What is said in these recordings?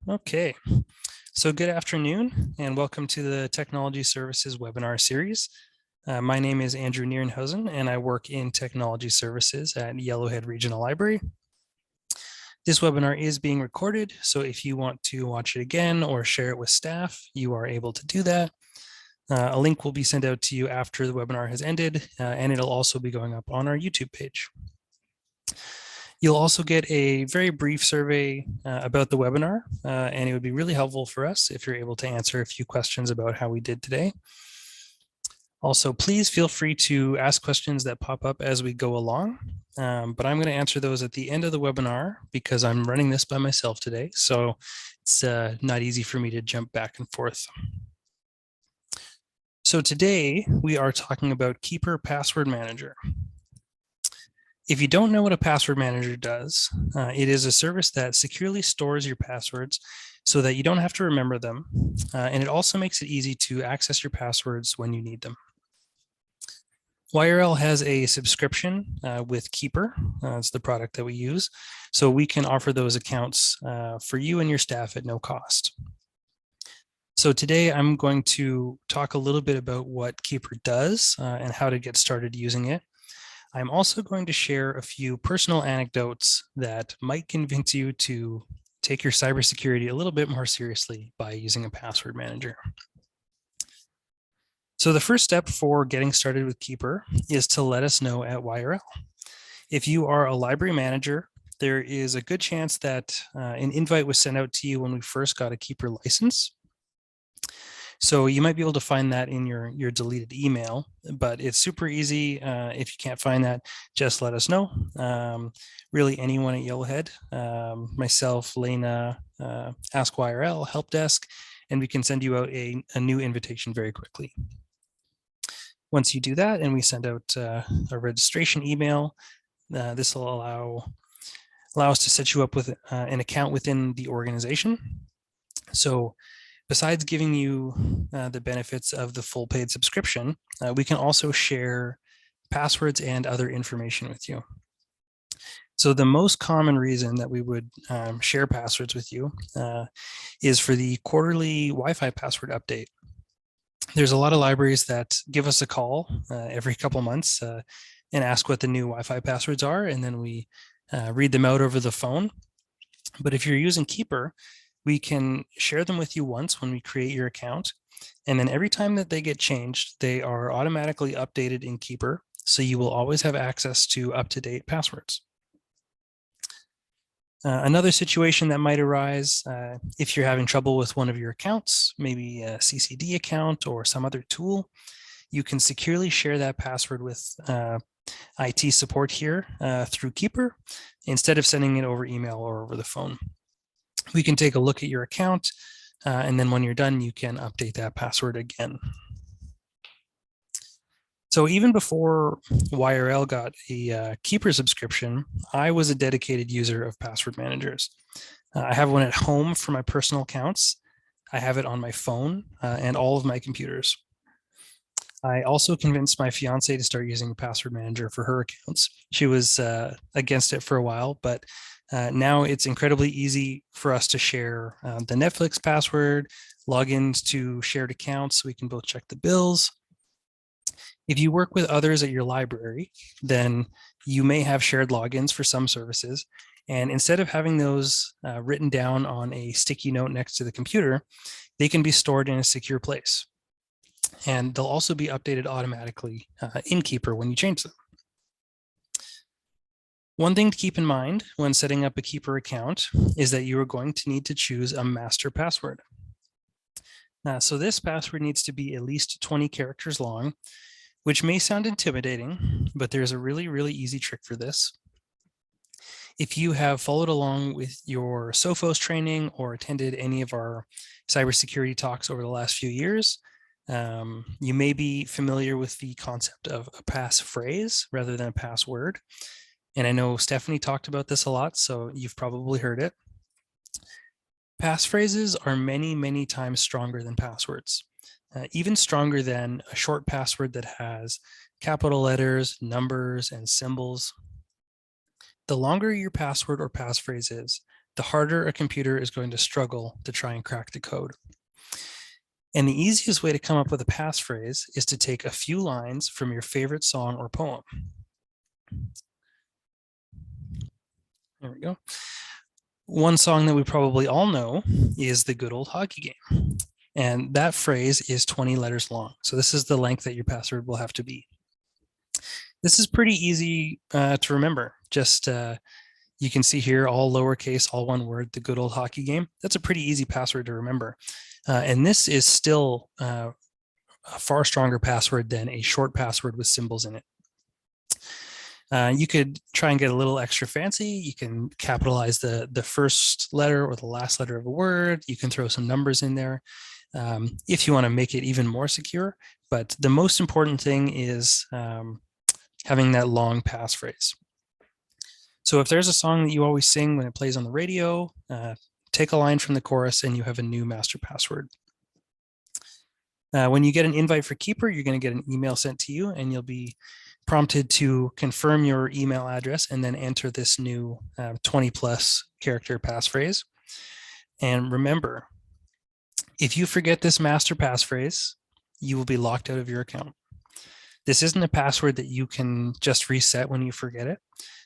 Okay, so good afternoon and welcome to the Technology Services webinar series. My name is Andrew Nierenhausen and I work in Technology Services at Yellowhead Regional Library. This webinar is being recorded, so if you want to watch it again or share it with staff, you are able to do that. A link will be sent out to you after the webinar has ended, and it'll also be going up on our YouTube page. You'll also get a very brief survey about the webinar, and it would be really helpful for us if you're able to answer a few questions about how we did today. Also, please feel free to ask questions that pop up as we go along, but I'm going to answer those at the end of the webinar because I'm running this by myself today, so it's not easy for me to jump back and forth. So today we are talking about Keeper Password Manager. If you don't know what a password manager does, it is a service that securely stores your passwords so that you don't have to remember them. And it also makes it easy to access your passwords when you need them. YRL has a subscription with Keeper. It's the product that we use. So we can offer those accounts for you and your staff at no cost. So today I'm going to talk a little bit about what Keeper does and how to get started using it. I'm also going to share a few personal anecdotes that might convince you to take your cybersecurity a little bit more seriously by using a password manager. So the first step for getting started with Keeper is to let us know at YRL. If you are a library manager, there is a good chance that an invite was sent out to you when we first got a Keeper license. So you might be able to find that in your deleted email, but it's super easy. If you can't find that, just let us know. Really anyone at Yellowhead, myself, Lena, Ask YRL, Help Desk, and we can send you out a new invitation very quickly. Once you do that and we send out a registration email, this will allow us to set you up with an account within the organization. So besides giving you the benefits of the full paid subscription, we can also share passwords and other information with you. So the most common reason that we would share passwords with you is for the quarterly Wi-Fi password update. There's a lot of libraries that give us a call every couple months and ask what the new Wi-Fi passwords are, and then we read them out over the phone. But if you're using Keeper, we can share them with you once when we create your account. And then every time that they get changed, they are automatically updated in Keeper. So you will always have access to up-to-date passwords. Another situation that might arise if you're having trouble with one of your accounts, maybe a CCD account or some other tool, you can securely share that password with IT support here through Keeper instead of sending it over email or over the phone. We can take a look at your account, and then when you're done, you can update that password again. So even before YRL got a Keeper subscription, I was a dedicated user of password managers. I have one at home for my personal accounts. I have it on my phone and all of my computers. I also convinced my fiance to start using a password manager for her accounts. She was against it for a while, but now it's incredibly easy for us to share the Netflix password, logins to shared accounts. We can both check the bills. If you work with others at your library, then you may have shared logins for some services. And instead of having those written down on a sticky note next to the computer, they can be stored in a secure place. And they'll also be updated automatically in Keeper when you change them. One thing to keep in mind when setting up a Keeper account is that you are going to need to choose a master password. So this password needs to be at least 20 characters long, which may sound intimidating, but there's a really, really easy trick for this. If you have followed along with your Sophos training or attended any of our cybersecurity talks over the last few years, you may be familiar with the concept of a passphrase rather than a password. And I know Stephanie talked about this a lot, so you've probably heard it. Passphrases are many, many times stronger than passwords, even stronger than a short password that has capital letters, numbers, and symbols. The longer your password or passphrase is, the harder a computer is going to struggle to try and crack the code. And the easiest way to come up with a passphrase is to take a few lines from your favorite song or poem. There we go. One song that we probably all know is The Good Old Hockey Game. And that phrase is 20 letters long. So this is the length that your password will have to be. This is pretty easy to remember. Just you can see here, all lowercase, all one word, The Good Old Hockey Game. That's a pretty easy password to remember. And this is still a far stronger password than a short password with symbols in it. You could try and get a little extra fancy. You can capitalize the first letter or the last letter of a word. You can throw some numbers in there if you want to make it even more secure. But the most important thing is having that long passphrase. So if there's a song that you always sing when it plays on the radio, take a line from the chorus and you have a new master password. When you get an invite for Keeper, you're going to get an email sent to you and you'll be prompted to confirm your email address and then enter this new 20 plus character passphrase. And remember, if you forget this master passphrase, you will be locked out of your account. This isn't a password that you can just reset when you forget it,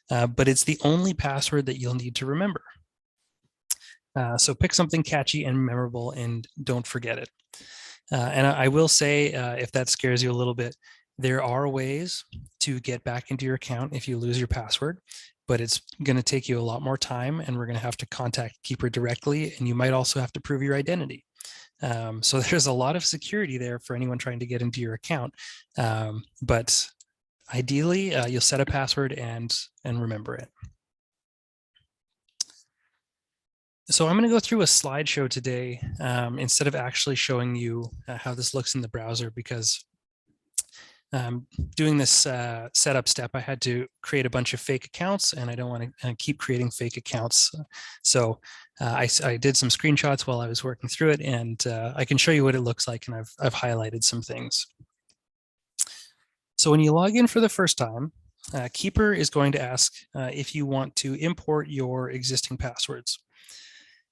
but it's the only password that you'll need to remember. So pick something catchy and memorable and don't forget it. And I will say, if that scares you a little bit, there are ways to get back into your account if you lose your password, but it's going to take you a lot more time and we're going to have to contact Keeper directly. And you might also have to prove your identity. So there's a lot of security there for anyone trying to get into your account. But ideally, you'll set a password and remember it. So I'm going to go through a slideshow today instead of actually showing you how this looks in the browser, because doing this setup step, I had to create a bunch of fake accounts and I don't want to keep creating fake accounts. So I did some screenshots while I was working through it, and I can show you what it looks like, and I've highlighted some things. So when you log in for the first time, Keeper is going to ask if you want to import your existing passwords.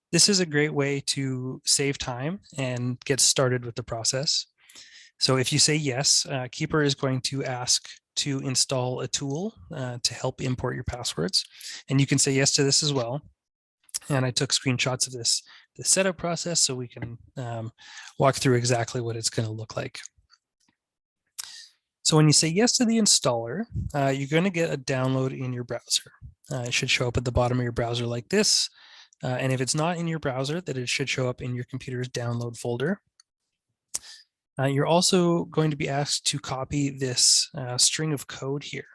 This is a great way to save time and get started with the process. So if you say yes, Keeper is going to ask to install a tool to help import your passwords. And you can say yes to this as well. And I took screenshots of the setup process so we can walk through exactly what it's going to look like. So when you say yes to the installer, you're going to get a download in your browser. It should show up at the bottom of your browser like this. And if it's not in your browser, then it should show up in your computer's download folder. You're also going to be asked to copy this string of code here.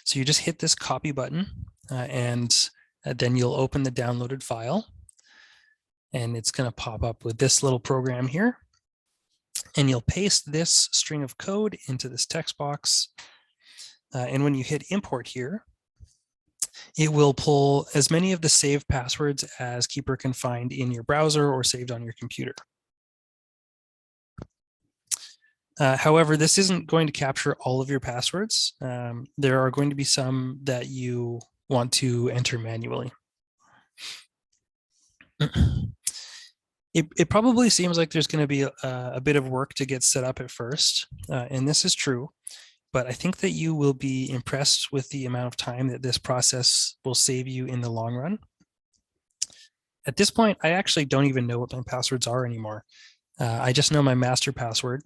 So you just hit this copy button and then you'll open the downloaded file. And it's going to pop up with this little program here. And you'll paste this string of code into this text box. And when you hit import here, it will pull as many of the saved passwords as Keeper can find in your browser or saved on your computer. However, this isn't going to capture all of your passwords. There are going to be some that you want to enter manually. It probably seems like there's going to be a bit of work to get set up at first, and this is true, but I think that you will be impressed with the amount of time that this process will save you in the long run. At this point, I actually don't even know what my passwords are anymore. I just know my master password.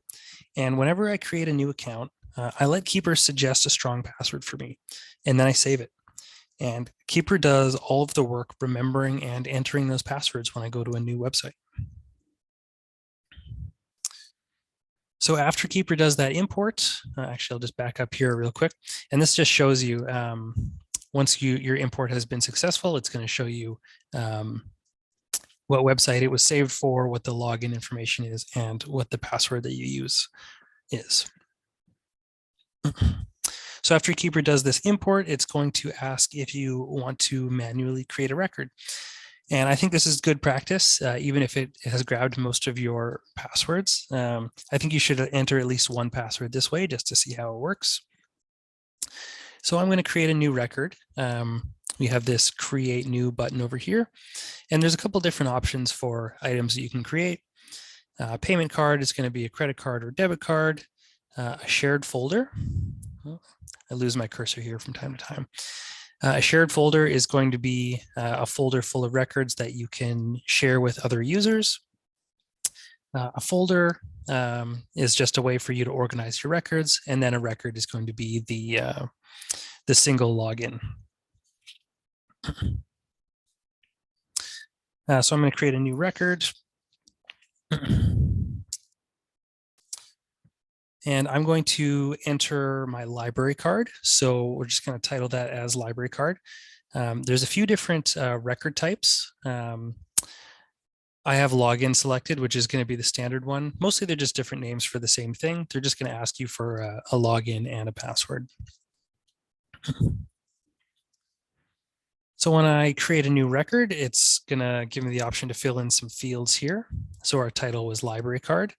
And whenever I create a new account, I let Keeper suggest a strong password for me, and then I save it. And Keeper does all of the work remembering and entering those passwords when I go to a new website. So after Keeper does that import, actually, I'll just back up here real quick. And this just shows you, once your import has been successful, it's going to show you what website it was saved for, what the login information is, and what the password that you use is. So after Keeper does this import, it's going to ask if you want to manually create a record. And I think this is good practice, even if it has grabbed most of your passwords. I think you should enter at least one password this way just to see how it works. So I'm going to create a new record. we have this create new button over here. And there's a couple different options for items that you can create. Payment card is going to be a credit card or debit card, a shared folder. I lose my cursor here from time to time. A shared folder is going to be a folder full of records that you can share with other users. A folder is just a way for you to organize your records, and then a record is going to be the single login. So I'm going to create a new record. And I'm going to enter my library card. So we're just going to title that as library card. There's a few different record types. I have login selected, which is going to be the standard one. Mostly they're just different names for the same thing. They're just going to ask you for a login and a password. So when I create a new record, it's going to give me the option to fill in some fields here. So our title was library card.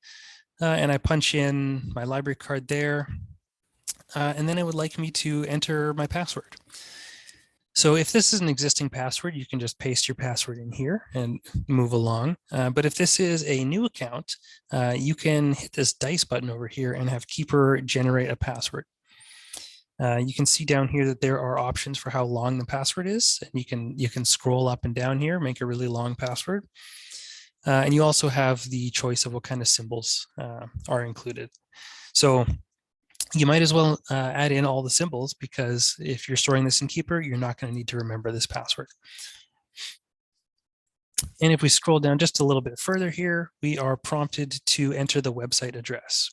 And I punch in my library card there. And then it would like me to enter my password. So if this is an existing password, you can just paste your password in here and move along. But if this is a new account, you can hit this dice button over here and have Keeper generate a password. You can see down here that there are options for how long the password is. And you can scroll up and down here, make a really long password. And you also have the choice of what kind of symbols are included. So you might as well add in all the symbols, because if you're storing this in Keeper, you're not going to need to remember this password. And if we scroll down just a little bit further here, we are prompted to enter the website address.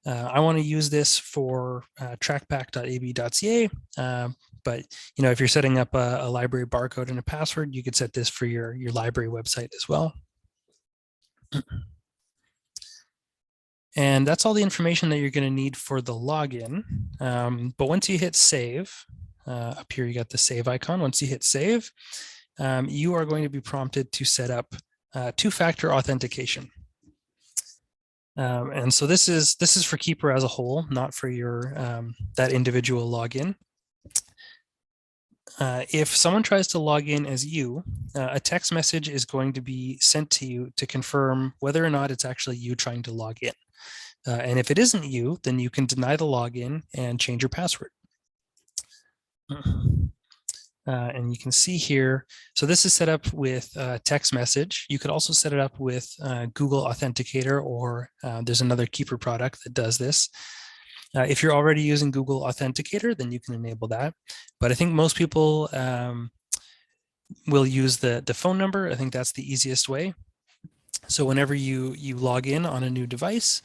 I want to use this for trackback.ab.ca, but if you're setting up a library barcode and a password, you could set this for your library website as well. And that's all the information that you're going to need for the login. But once you hit save, up here you got the save icon. Once you hit save, you are going to be prompted to set up two-factor authentication. And so this is for Keeper as a whole, not for your that individual login. If someone tries to log in as you, a text message is going to be sent to you to confirm whether or not it's actually you trying to log in. And if it isn't you, then you can deny the login and change your password. And you can see here, so this is set up with text message. You could also set it up with Google Authenticator, or there's another Keeper product that does this. If you're already using Google Authenticator, then you can enable that. But I think most people will use the phone number. I think that's the easiest way. So whenever you log in on a new device,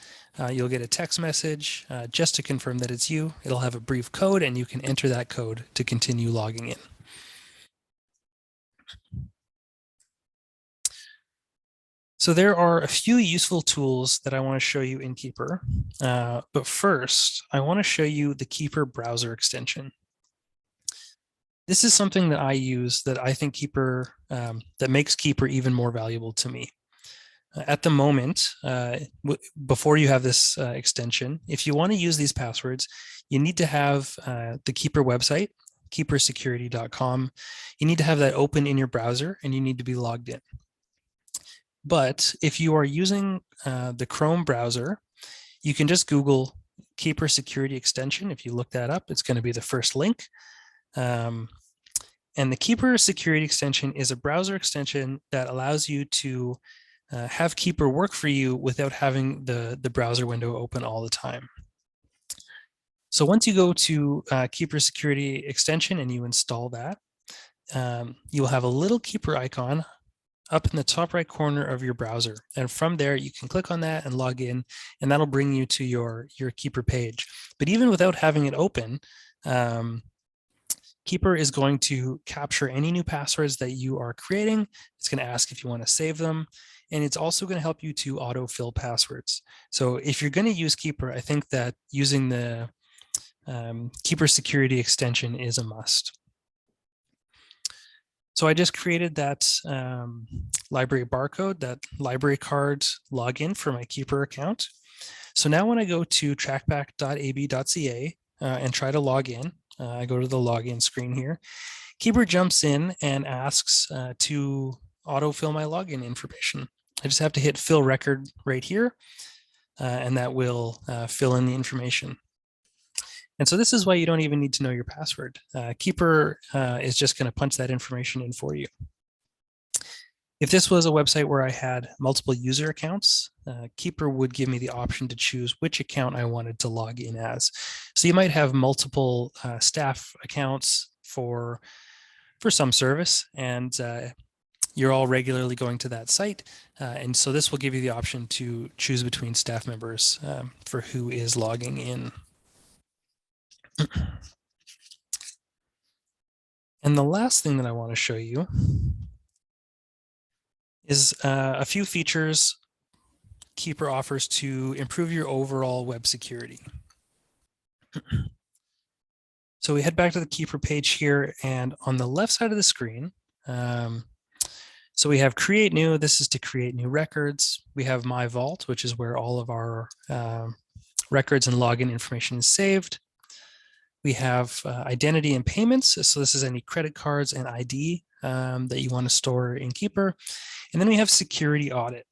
you'll get a text message just to confirm that it's you. It'll have a brief code, and you can enter that code to continue logging in. So there are a few useful tools that I want to show you in Keeper. But first, I want to show you the Keeper browser extension. This is something that I use that I think Keeper, that makes Keeper even more valuable to me. At the moment, before you have this extension, if you want to use these passwords, you need to have the Keeper website, keepersecurity.com. You need to have that open in your browser, and you need to be logged in. But if you are using the Chrome browser, you can just Google Keeper Security Extension. If you look that up, it's going to be the first link. And the Keeper Security Extension is a browser extension that allows you to have Keeper work for you without having the browser window open all the time. So once you go to Keeper Security Extension and you install that, you'll have a little Keeper icon up in the top right corner of your browser. And from there, you can click on that and log in, and that'll bring you to your Keeper page. But even without having it open, Keeper is going to capture any new passwords that you are creating. It's going to ask if you want to save them. And it's also going to help you to autofill passwords. So if you're going to use Keeper, I think that using the Keeper Security Extension is a must. So I just created that library barcode, that library card login for my Keeper account. So now when I go to trackback.ab.ca and try to log in, I go to the login screen here. Keeper jumps in and asks to autofill my login information. I just have to hit fill record right here, and that will fill in the information. And so this is why you don't even need to know your password. Keeper is just going to punch that information in for you. If this was a website where I had multiple user accounts, Keeper would give me the option to choose which account I wanted to log in as. So you might have multiple staff accounts for some service, and you're all regularly going to that site. And so this will give you the option to choose between staff members for who is logging in. And the last thing that I want to show you is a few features Keeper offers to improve your overall web security. So we head back to the Keeper page here, and on the left side of the screen, so we have create new. This is to create new records. We have My Vault, which is where all of our records and login information is saved. We have identity and payments. So this is any credit cards and ID that you want to store in Keeper. And then we have security audit.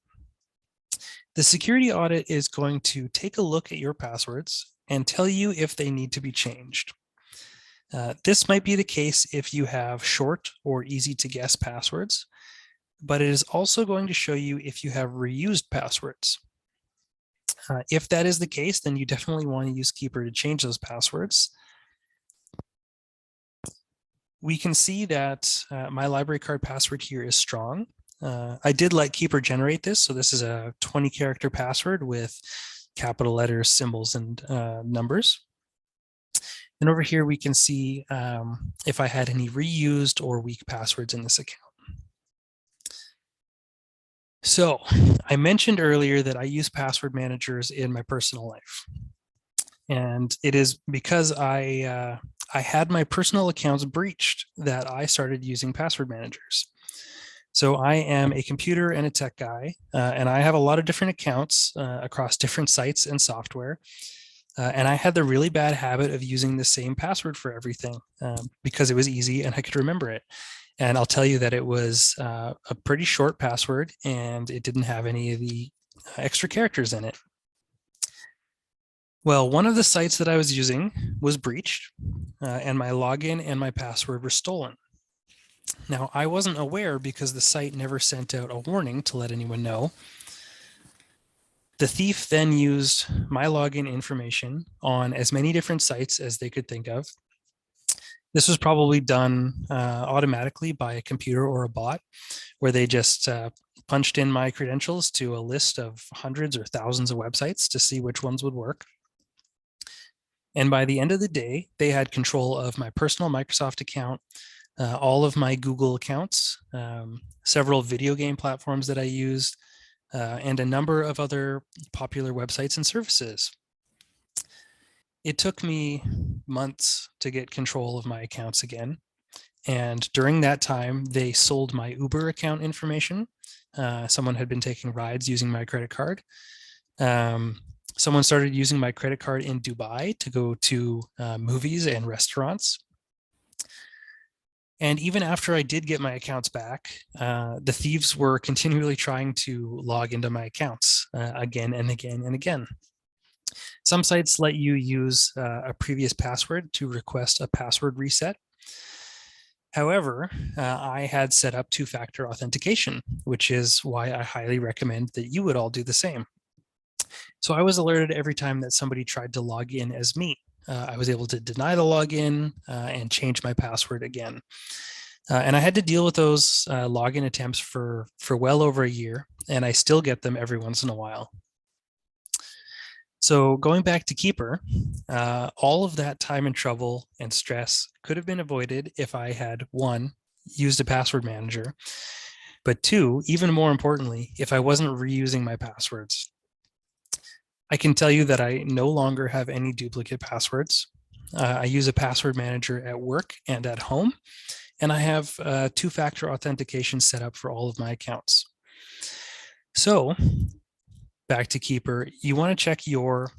The security audit is going to take a look at your passwords and tell you if they need to be changed. This might be the case if you have short or easy to guess passwords, but it is also going to show you if you have reused passwords. If that is the case, then you definitely want to use Keeper to change those passwords. We can see that my library card password here is strong. I did let Keeper generate this. So this is a 20-character password with capital letters, symbols, and numbers. And over here, we can see if I had any reused or weak passwords in this account. So I mentioned earlier that I use password managers in my personal life. And it is because I had my personal accounts breached that I started using password managers. So I am a computer and a tech guy, and I have a lot of different accounts across different sites and software. And I had the really bad habit of using the same password for everything because it was easy and I could remember it. And I'll tell you that it was a pretty short password and it didn't have any of the extra characters in it. Well, one of the sites that I was using was breached and my login and my password were stolen. Now, I wasn't aware because the site never sent out a warning to let anyone know. The thief then used my login information on as many different sites as they could think of. This was probably done automatically by a computer or a bot, where they just punched in my credentials to a list of hundreds or thousands of websites to see which ones would work. And by the end of the day, they had control of my personal Microsoft account, all of my Google accounts, several video game platforms that I used, and a number of other popular websites and services. It took me months to get control of my accounts again. And during that time, they sold my Uber account information. Someone had been taking rides using my credit card. Someone started using my credit card in Dubai to go to movies and restaurants. And even after I did get my accounts back, the thieves were continually trying to log into my accounts again and again and again. Some sites let you use a previous password to request a password reset. However, I had set up two-factor authentication, which is why I highly recommend that you would all do the same. So I was alerted every time that somebody tried to log in as me. I was able to deny the login and change my password again. And I had to deal with those login attempts for well over a year, and I still get them every once in a while. So going back to Keeper, all of that time and trouble and stress could have been avoided if I had, one, used a password manager, but two, even more importantly, if I wasn't reusing my passwords. I can tell you that I no longer have any duplicate passwords. I use a password manager at work and at home, and I have two-factor authentication set up for all of my accounts. So back to Keeper, you want to check your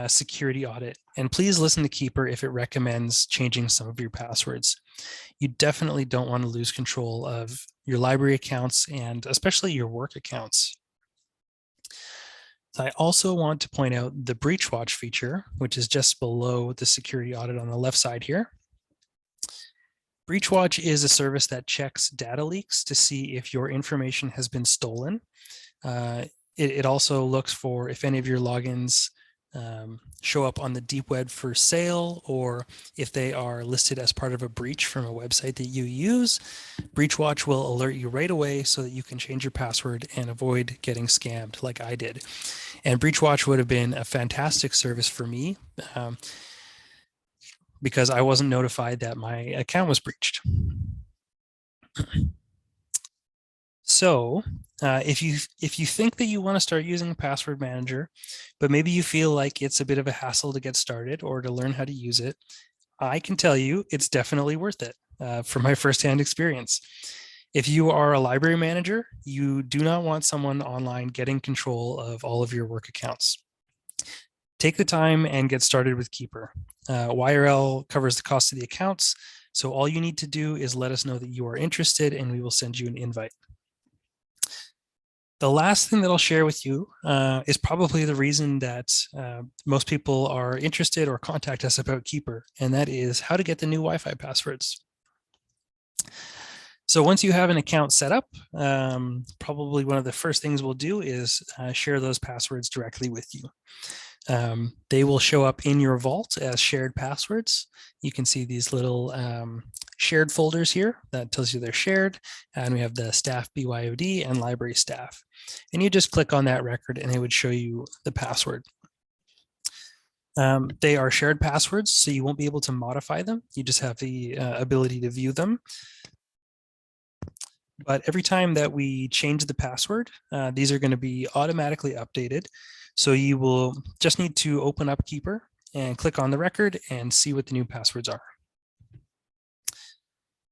security audit. And please listen to Keeper if it recommends changing some of your passwords. You definitely don't want to lose control of your library accounts and especially your work accounts. I also want to point out the Breach Watch feature, which is just below the security audit on the left side here. Breach Watch is a service that checks data leaks to see if your information has been stolen. It also looks for if any of your logins show up on the deep web for sale, or if they are listed as part of a breach from a website that you use. Breach Watch will alert you right away so that you can change your password and avoid getting scammed like I did. And Breach Watch would have been a fantastic service for me because I wasn't notified that my account was breached. So if you think that you want to start using a password manager, but maybe you feel like it's a bit of a hassle to get started or to learn how to use it, I can tell you it's definitely worth it from my firsthand experience. If you are a library manager, you do not want someone online getting control of all of your work accounts. Take the time and get started with Keeper. YRL covers the cost of the accounts, so all you need to do is let us know that you are interested and we will send you an invite. The last thing that I'll share with you is probably the reason that most people are interested or contact us about Keeper, and that is how to get the new Wi-Fi passwords. So once you have an account set up, probably one of the first things we'll do is share those passwords directly with you. They will show up in your vault as shared passwords. You can see these little shared folders here that tells you they're shared. And we have the staff BYOD and library staff. And you just click on that record and it would show you the password. They are shared passwords, so you won't be able to modify them. You just have the ability to view them. But every time that we change the password, these are going to be automatically updated. So you will just need to open up Keeper and click on the record and see what the new passwords are.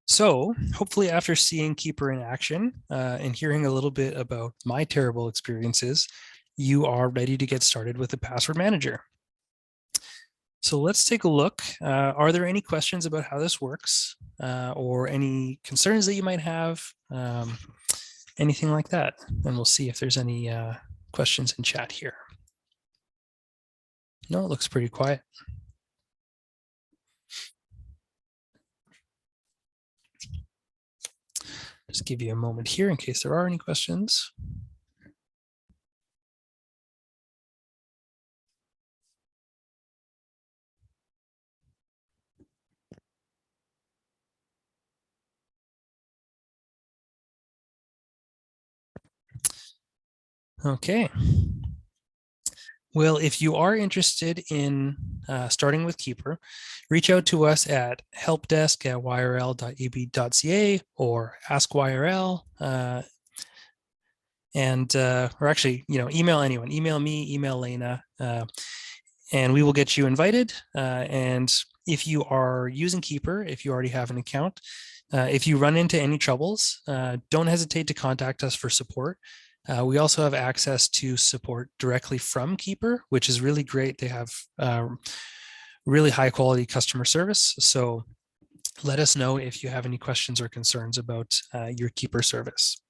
So hopefully after seeing Keeper in action and hearing a little bit about my terrible experiences, you are ready to get started with the password manager. So let's take a look. Are there any questions about how this works or any concerns that you might have? Anything like that? And we'll see if there's any questions in chat here. No, it looks pretty quiet. Just give you a moment here in case there are any questions. Okay. Well, if you are interested in starting with Keeper, reach out to us at helpdesk@yrl.ab.ca or askyRL, or actually, email anyone. Email me, email Lena, and we will get you invited. And if you are using Keeper, if you already have an account, if you run into any troubles, don't hesitate to contact us for support. We also have access to support directly from Keeper, which is really great. They have really high quality customer service. So let us know if you have any questions or concerns about your Keeper service.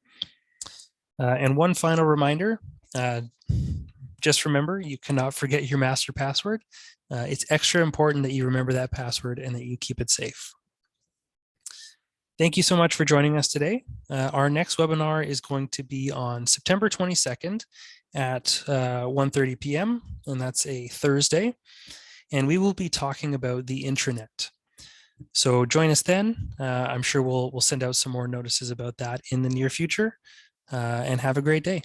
And one final reminder, just remember, you cannot forget your master password. It's extra important that you remember that password and that you keep it safe. Thank you so much for joining us today. Our next webinar is going to be on September 22nd at 1:30 p.m. and that's a Thursday. And we will be talking about the intranet. So join us then. I'm sure we'll send out some more notices about that in the near future. And have a great day.